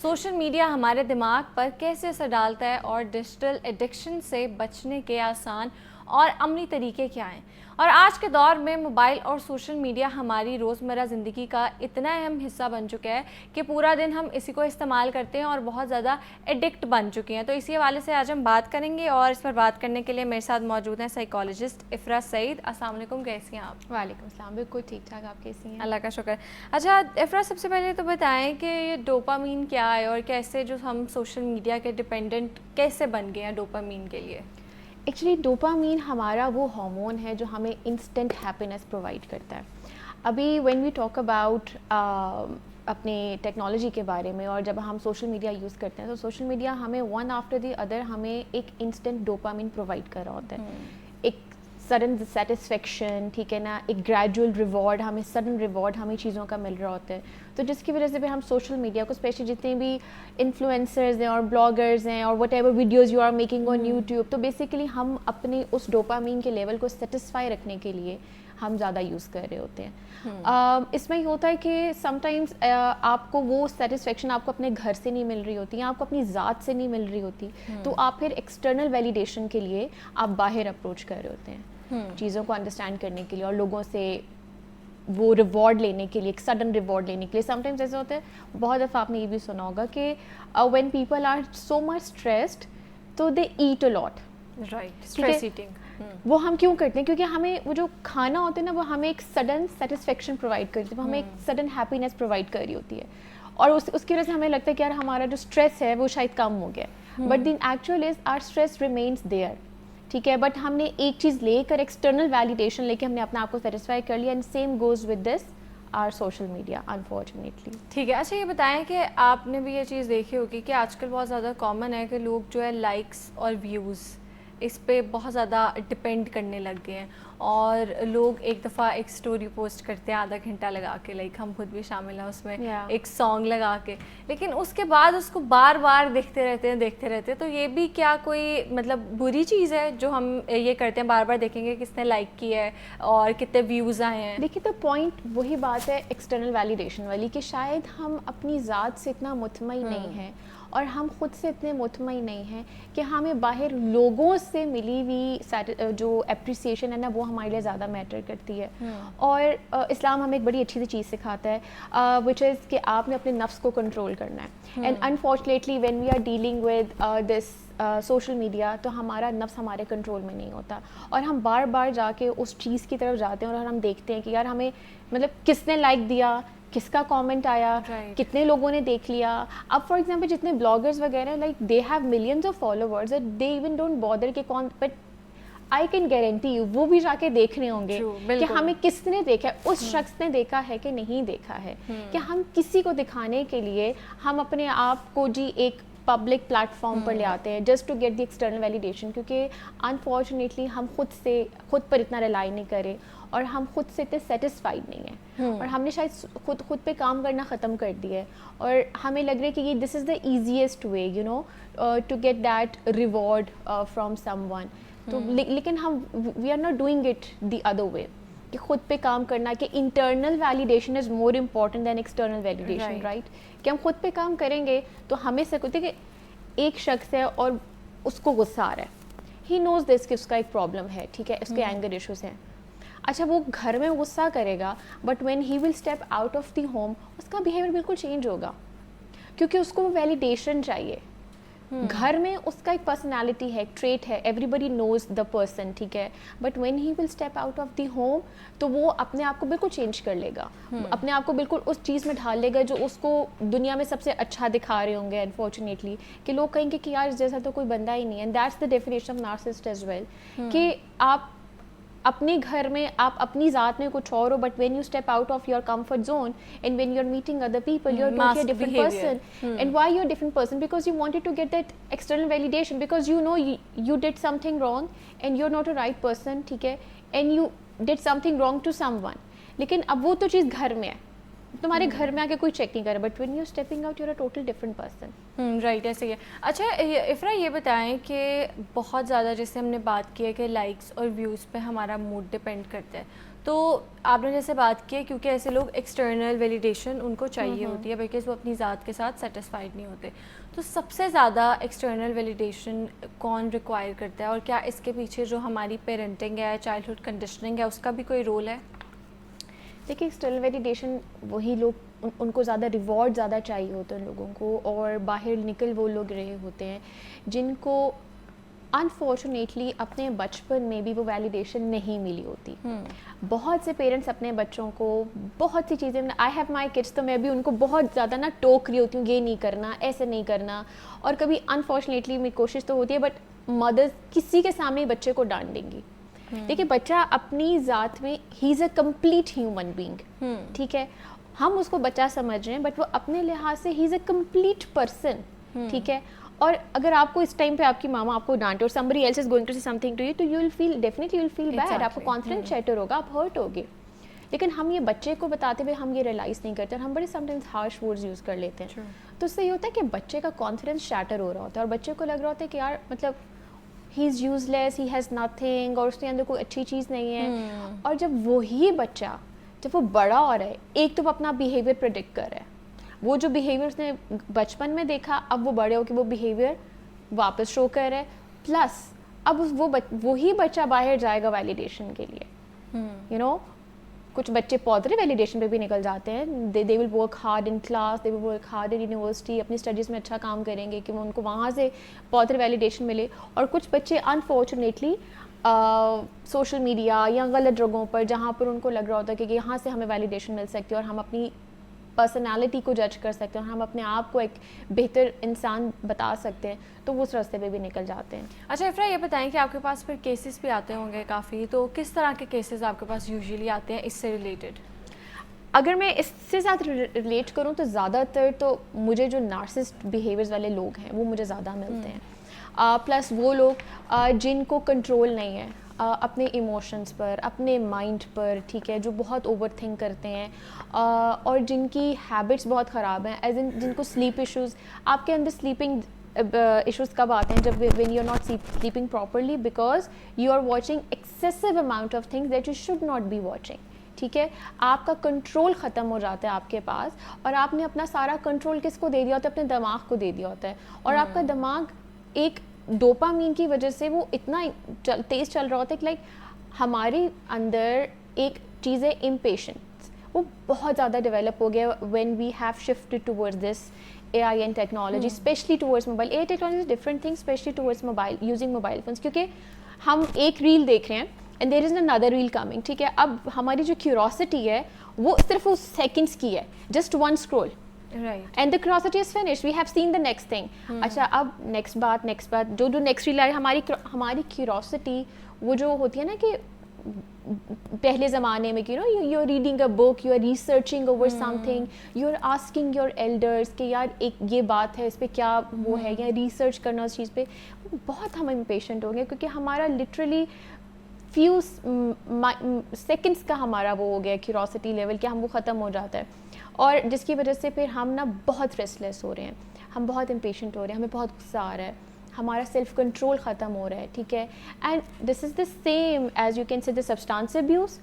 Social media हमारे दिमाग पर कैसे असर डालता है और डिजिटल एडिक्शन से बचने के आसान और अमली तरीके क्या हैं। और आज के दौर में मोबाइल और सोशल मीडिया हमारी रोज़मर्रा ज़िंदगी का इतना अहम हिस्सा बन चुका है कि पूरा दिन हम इसी को इस्तेमाल करते हैं और बहुत ज़्यादा एडिक्ट बन चुके हैं। तो इसी हवाले से आज हम बात करेंगे और इस पर बात करने के लिए मेरे साथ मौजूद हैं साइकोलॉजिस्ट इफ़रा सईद। अस्सलाम वालेकुम, कैसी हैं आप? वालेकुम अस्सलाम, बिल्कुल ठीक ठाक। आप कैसी हैं? अल्लाह का शुक्र। अच्छा इफ़रा, सबसे पहले तो बताएं कि ये डोपामीन क्या है और कैसे जो हम सोशल मीडिया के डिपेंडेंट कैसे बन गए हैं डोपामीन के लिए। एक्चुअली डोपामीन हमारा वो हार्मोन है जो हमें इंस्टेंट हैप्पीनेस प्रोवाइड करता है। अभी व्हेन वी टॉक अबाउट अपने टेक्नोलॉजी के बारे में और जब हम सोशल मीडिया यूज़ करते हैं तो सोशल मीडिया हमें वन आफ्टर द अदर हमें एक इंस्टेंट डोपामीन प्रोवाइड कर रहा होता है। एक सडन सेटिस्फेक्शन, ठीक है ना, एक ग्रेजुअल रिवॉर्ड, हमें सडन रिवॉर्ड हमें चीज़ों का मिल रहा होता है। तो जिसकी वजह से भी हम सोशल मीडिया को, स्पेशली जितने भी इन्फ्लुएंसर्स हैं और ब्लॉगर्स हैं और whatever videos you are making on YouTube, तो बेसिकली हम अपने उस डोपामीन के लेवल को सेटिस्फाई रखने के लिए हम ज़्यादा यूज़ कर रहे होते हैं। इसमें ये होता है कि समटाइम्स आपको वो सेटिस्फेक्शन आपको अपने घर से नहीं मिल रही होती या आपको अपनी ज़ात से नहीं मिल रही होती, तो आप फिर एक्सटर्नल वैलिडेशन के लिए आप बाहर अप्रोच कर रहे होते हैं चीज़ों को अंडरस्टैंड करने के लिए और लोगों से वो रिवॉर्ड लेने के लिए, एक सडन रिवॉर्ड लेने के लिए। समटाइम्स ऐसा होता है, बहुत दफ़ा आपने ये भी सुना होगा कि when people are so much stressed तो they eat a lot. Right, stress eating. वो हम क्यों करते हैं? क्योंकि हमें वो जो खाना होता है ना, वो हमें एक सडन सेटिस्फेक्शन प्रोवाइड करती है, वो हमें एक सडन हैप्पीनेस प्रोवाइड कर रही होती है और उसकी वजह से हमें लगता है कि यार हमारा जो स्ट्रेस है वो शायद कम हो गया। But the actual is our stress remains there, ठीक है। बट हमने एक चीज़ लेकर, एक्सटर्नल वैलिडेशन लेके हमने अपने आप को सेटिस्फाई कर लिया, and same goes with this our social media, unfortunately. ठीक है। अच्छा ये बताएं कि आपने भी ये चीज़ देखी होगी कि आजकल बहुत ज़्यादा कॉमन है कि लोग जो है लाइक्स और व्यूज़ इस पे बहुत ज़्यादा डिपेंड करने लग गए हैं और लोग एक दफ़ा एक स्टोरी पोस्ट करते हैं आधा घंटा लगा के, लाइक हम खुद भी शामिल हैं उसमें, एक सॉन्ग लगा के, लेकिन उसके बाद उसको बार बार देखते रहते हैं। तो ये भी क्या कोई मतलब बुरी चीज़ है जो हम ये करते हैं, बार बार देखेंगे किसने लाइक किया है और कितने व्यूज़ आए हैं। देखिए तो पॉइंट वही बात है एक्सटर्नल वैलिडेशन वाली कि शायद हम अपनी ज़ात से इतना मुतमईन नहीं हैं और हम खुद से इतने मुतमईन नहीं हैं कि हमें बाहर लोगों से मिली हुई जो एप्रिसिएशन है ना, वो हमारे लिए ज़्यादा मैटर करती है। और इस्लाम हमें एक बड़ी अच्छी सी चीज़ सिखाता है विच इज़ कि आपने अपने नफ्स को कंट्रोल करना है। And unfortunately when we are dealing with this social media, तो हमारा नफ्स हमारे कंट्रोल में नहीं होता और हम बार बार जाके उस चीज़ की तरफ जाते हैं और हम देखते हैं कि यार हमें मतलब किसने लाइक दिया, किसका कमेंट आया, कितने लोगों ने देख लिया। अब फॉर एग्जांपल जितने ब्लॉगर्स वगैरह, like they have millions of followers, they even don't bother के कौन, but I can guarantee you वो भी जाके देख रहे होंगे कि हमें किसने देखा है, उस शख्स ने देखा है कि नहीं देखा है। कि हम किसी को दिखाने के लिए हम अपने आप को जी एक पब्लिक प्लेटफॉर्म पर ले आते हैं just to get the external validation, क्योंकि अनफॉर्चुनेटली हम खुद पर इतना रिलाई नहीं करें और हम खुद से इतने सेटिस्फाइड नहीं हैं और हमने शायद खुद पे काम करना ख़त्म कर दिया है और हमें लग रहा है कि ये this is the easiest way you know to get that reward from someone. तो लेकिन हम we are not doing it the other way कि खुद पे काम करना, कि internal validation is more important than external validation, right. कि हम खुद पे काम करेंगे तो हमें से कुछ, कि एक शख्स है और उसको गुस्सा आ रहा है, ही नोज़ दिस कि उसका एक प्रॉब्लम है, ठीक है, उसके एंगर इश्यूज़ हैं। अच्छा वो घर में गुस्सा करेगा but when he will step out of the home उसका बिहेवियर बिल्कुल चेंज होगा क्योंकि उसको वो वैलिडेशन चाहिए। घर में उसका एक पर्सनालिटी है, एक ट्रेट है, एवरीबडी नोज द पर्सन, ठीक है, but when he will step out of the home तो वो अपने आप को बिल्कुल चेंज कर लेगा, अपने आप को बिल्कुल उस चीज़ में ढाल लेगा जो उसको दुनिया में सबसे अच्छा दिखा रहे होंगे अनफॉर्चुनेटली, कि लोग कहेंगे कि यार जैसा तो कोई बंदा ही नहीं है। And that's the definition of narcissist as well, कि आप अपने घर में आप अपनी ज़ात में कुछ और हो, but when you step out of your comfort zone and when you are meeting other people you are totally different person. And why you are different person? Because you wanted to get that external validation, because you know you did something wrong and you are not a right person, ठीक है, and you did something wrong to someone. लेकिन अब वो तो चीज़ घर में है, तुम्हारे घर में आके कोई चेक नहीं कर रहा, but when you stepping out you are a total different person. Right, ऐसे ही है। अच्छा इफ़रा ये बताएं कि बहुत ज़्यादा जैसे हमने बात की है कि लाइक्स और व्यूज़ पे हमारा मूड डिपेंड करता है, तो आपने जैसे बात की है, क्योंकि ऐसे लोग एक्सटर्नल वैलिडेशन उनको चाहिए होती है बिकॉज वो अपनी ज़ात के साथ सेटिस्फाइड नहीं होते। तो सबसे ज़्यादा एक्सटर्नल वैलिडेशन कौन रिक्वायर करता है, और क्या इसके पीछे जो हमारी पेरेंटिंग है, चाइल्डहुड कंडीशनिंग है, उसका भी कोई रोल है? देखिए, एक्सटर्नल वैलिडेशन वही लोग उनको ज़्यादा रिवॉर्ड ज़्यादा चाहिए होते हैं लोगों को, और बाहर निकल वो लोग रहे होते हैं जिनको अनफॉर्चुनेटली अपने बचपन में भी वो वैलिडेशन नहीं मिली होती। बहुत से पेरेंट्स अपने बच्चों को बहुत सी चीज़ें, आई हैव माई किड्स, तो मैं भी उनको बहुत ज़्यादा ना टोक रही होती हूँ, ये नहीं करना, ऐसे नहीं करना, और कभी अनफॉर्चुनेटली मेरी कोशिश तो होती है बट मदर्स किसी के सामने बच्चे को डांट देंगी। देखिए, बच्चा अपनी ज़ात में he is a complete human being, ठीक है, हम उसको बच्चा समझ रहे हैं बट वो अपने लिहाज से he is a complete person, ठीक है। और अगर आपको इस टाइम पे आपकी मामा आपको डांटे और somebody else is going to say something to you, तो you'll feel definitely you'll feel bad, आपको कॉन्फिडेंस शैटर होगा, आप हर्ट होगे। लेकिन हम ये बच्चे को बताते हुए हम ये रियलाइज़ नहीं करते, और हम बड़े समटाइम्स हार्श वर्ड्स यूज़ कर लेते हैं। तो उससे ये होता है कि बच्चे का कॉन्फिडेंस शैटर हो रहा होता है, और बच्चे को लग रहा होता है कि यार मतलब he is useless, he has nothing, और उसके अंदर कोई अच्छी चीज़ नहीं है। और जब वही बच्चा जब वो बड़ा हो रहा है, एक तो वो अपना बिहेवियर प्रेडिक्ट कर रहा है, वो जो बिहेवियर उसने बचपन में देखा अब वो बड़े होकर वो बिहेवियर वापस शो कर रहा है, प्लस अब वही बच्चा बाहर जाएगा वैलिडेशन के लिए। यू नो, कुछ बच्चे पॉजिटिव वैलिडेशन पे भी निकल जाते हैं, they will work hard in class, they will work hard in university, अपनी स्टडीज़ में अच्छा काम करेंगे कि वो उनको वहाँ से पॉजिटिव वैलिडेशन मिले। और कुछ बच्चे अनफॉर्चुनेटली सोशल मीडिया या गलत जगहों पर, जहाँ पर उनको लग रहा होता है कि यहाँ से हमें वैलिडेशन मिल सकती है और हम अपनी पर्सनालिटी को जज कर सकते हैं, हम अपने आप को एक बेहतर इंसान बता सकते हैं, तो वो उस रास्ते पे भी निकल जाते हैं। अच्छा इफ्रा, ये बताएं कि आपके पास फिर केसेस भी आते होंगे काफ़ी, तो किस तरह के केसेस आपके पास यूजुअली आते हैं इससे रिलेटेड? अगर मैं इससे साथ रिलेट करूँ तो ज़्यादातर तो मुझे जो नार्सिसिस्ट बिहेवियर्स वाले लोग हैं वो मुझे ज़्यादा मिलते हैं। प्लस वो लोग जिनको कंट्रोल नहीं है अपने इमोशंस पर, अपने माइंड पर, ठीक है, जो बहुत ओवर थिंक करते हैं, और जिनकी हैबिट्स बहुत ख़राब हैं, एज इन जिनको स्लीप इश्यूज़, आपके अंदर स्लीपिंग इश्यूज़ कब आते हैं? जब when you are not sleeping properly because you are watching excessive amount of things that you should not be watching, ठीक है। आपका कंट्रोल ख़त्म हो जाता है आपके पास, और आपने अपना सारा कंट्रोल किसको दे दिया होता है? अपने दिमाग को दे दिया होता है, और आपका दिमाग एक डोपामीन की वजह से वो इतना तेज़ चल रहा होता है कि लाइक हमारे अंदर एक चीज़ है इम्पेशेंस, वो बहुत ज़्यादा डेवलप हो गया when we have shifted towards this AI and technology, specially towards mobile. AI technology is different thing, specially towards mobile, using mobile phones, क्योंकि हम एक रील देख रहे हैं and there is another reel coming, ठीक है। अब हमारी जो क्यूरोसिटी है वो सिर्फ उस सेकेंड्स की है, just one scroll, right, and the curiosity is finished, we have seen the next thing. अच्छा, अब नेक्स्ट बात जो नेक्स्ट रील आ रही है, हमारी क्यूरोसिटी वो जो होती है ना कि पहले ज़माने में, you are reading a book, you are researching over something, you are asking your elders कि यार एक ये बात है, इस पर क्या वो है, या रिसर्च करना उस चीज़ पे। बहुत हम इम्पेशेंट हो गए क्योंकि हमारा लिटरली फ्यू सेकेंड्स का हमारा वो हो गया क्यूरोसिटी लेवल कि हम वो ख़त्म हो जाता है, और जिसकी वजह से फिर हम ना बहुत रेस्टलेस हो रहे हैं, हम बहुत इम्पेशेंट हो रहे हैं, हमें बहुत गुस्सा आ रहा है, हमारा सेल्फ कंट्रोल ख़त्म हो रहा है, ठीक है। And this is the same as you can say the substance abuse,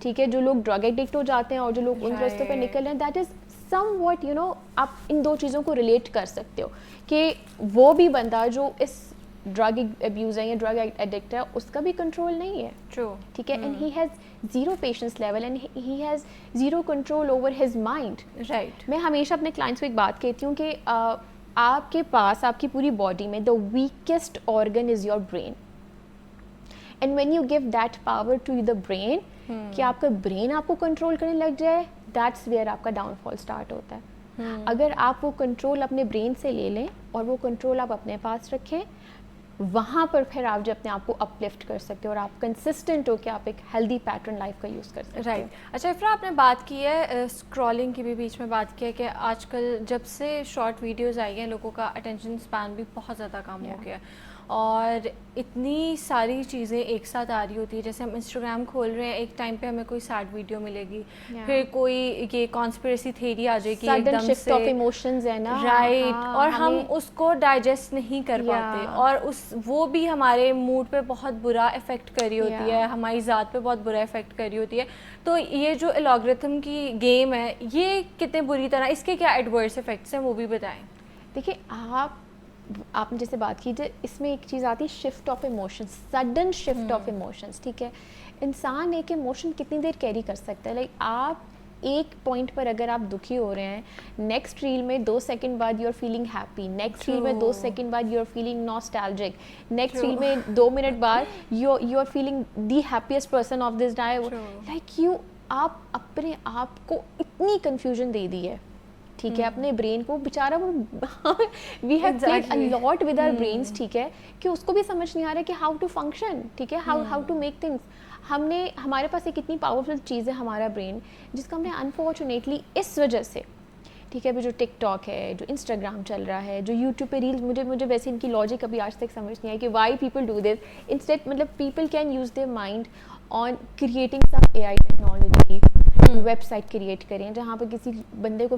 ठीक है, जो लोग ड्रग एडिक्ट हो जाते हैं और जो लोग उन रास्तों पे निकल रहे हैं, that is somewhat, you know, आप इन दो चीज़ों को रिलेट कर सकते हो कि वो भी बंदा जो इस ड्रग अब्यूज़ है या ड्रग एडिक्ट है, उसका भी कंट्रोल नहीं है, ट्रू, ठीक है, and he has zero patience level and he has zero control over his mind, right. मैं हमेशा अपने क्लाइंट्स को एक बात कहती हूँ कि आपके पास आपकी पूरी बॉडी में the weakest organ is your brain, and when you give that power to the brain कि आपका ब्रेन आपको कंट्रोल करने लग जाए, दैट्स वेयर आपका डाउनफॉल स्टार्ट होता है। अगर आप वो कंट्रोल अपने ब्रेन से ले लें और वो कंट्रोल आप अपने पास रखें, वहाँ पर फिर आप जो अपने आप को अपलिफ्ट कर सकते हो और आप कंसिस्टेंट हो कि आप एक हेल्दी पैटर्न लाइफ का यूज़ कर सकते हो। राइट। अच्छा इफ्रा, आपने बात की है स्क्रॉलिंग की भी बीच में बात की है कि आजकल जब से शॉर्ट वीडियोस आई हैं लोगों का अटेंशन स्पैन भी बहुत ज़्यादा कम हो गया है, और इतनी सारी चीज़ें एक साथ आ रही होती है। जैसे हम इंस्टाग्राम खोल रहे हैं, एक टाइम पे हमें कोई सैड वीडियो मिलेगी, फिर कोई ये कॉन्स्पिरेसी थ्योरी आ जाएगी एकदम शिफ्ट से, ऑफ इमोशंस है ना, राइट। हाँ, और हम उसको डाइजेस्ट नहीं कर पाते, और वो भी हमारे मूड पे बहुत बुरा इफ़ेक्ट कर रही होती है, हमारी ज़ात पे बहुत बुरा इफ़ेक्ट कर रही होती है। तो ये जो एल्गोरिथम की गेम है, ये कितने बुरी तरह, इसके क्या एडवर्स इफेक्ट्स हैं वो भी बताएं। देखिए, आपने जैसे बात की, इसमें एक चीज़ आती है shift of emotions, sudden shift of emotions, ठीक है। इंसान एक इमोशन कितनी देर कैरी कर सकता है? लाइक आप एक पॉइंट पर अगर आप दुखी हो रहे हैं, नेक्स्ट रील में 2 सेकंड बाद you are feeling happy, next reel में 2 सेकंड बाद you are feeling nostalgic, next reel में 2 मिनट बाद you are feeling the happiest person of this day. Like आप अपने आप को इतनी कंफ्यूजन दे दी है, ठीक है, अपने ब्रेन को, बेचारा वो we have played a lot with our brains, ठीक है, कि उसको भी समझ नहीं आ रहा है कि हाउ टू फंक्शन, ठीक है, हाउ टू मेक थिंग्स। हमारे पास एक इतनी पावरफुल चीज़ है हमारा ब्रेन, जिसका हमने अनफॉर्चुनेटली इस वजह से, ठीक है, जो टिकटॉक है, जो इंस्टाग्राम चल रहा है, जो यूट्यूब पे रील्स, मुझे वैसे इनकी लॉजिक अभी आज तक समझ नहीं आई कि why people do this. Instead मतलब people can use their mind on creating some AI technology, website create करें जहाँ पर किसी बंदे को